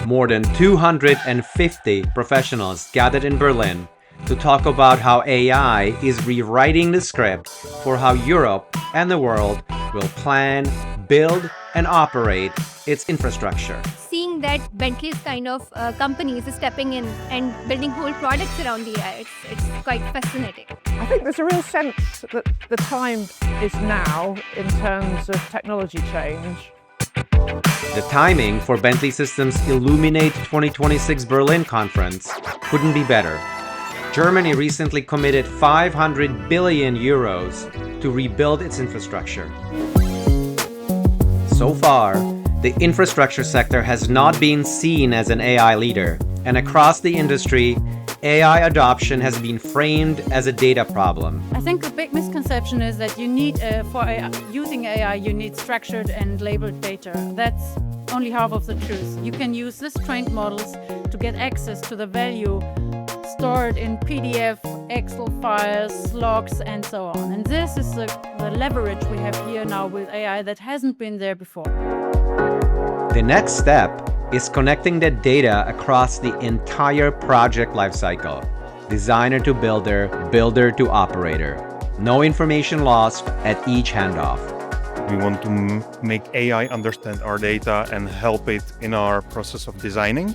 More than 250 professionals gathered in Berlin to talk about how AI is rewriting the script for how Europe and the world will plan, build, and operate its infrastructure. Seeing that Bentley's kind of companies is stepping in and building whole products around the AI, it's quite fascinating. I think there's a real sense that the time is now in terms of technology change. The timing for Bentley Systems Illuminate 2026 Berlin conference couldn't be better. Germany recently committed 500 billion euros to rebuild its infrastructure. So far, the infrastructure sector has not been seen as an AI leader, and across the industry, AI adoption has been framed as a data problem. I think the big misconception is that you need, using AI, you need structured and labeled data. That's only half of the truth. You can use these trained models to get access to the value stored in PDF, Excel files, logs, and so on. And this is the leverage we have here now with AI that hasn't been there before. The next step is connecting the data across the entire project lifecycle, designer to builder, builder to operator. No information lost at each handoff. We want to make AI understand our data and help it in our process of designing.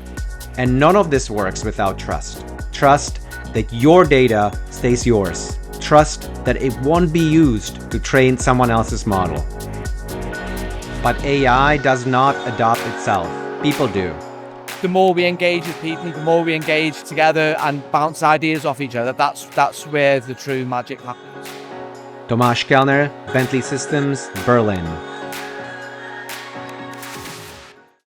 And none of this works without trust. Trust that your data stays yours. Trust that it won't be used to train someone else's model. But AI does not adopt itself. People do. The more we engage with people, the more we engage together and bounce ideas off each other, that's where the true magic happens. Tomáš Kellner, Bentley Systems, Berlin.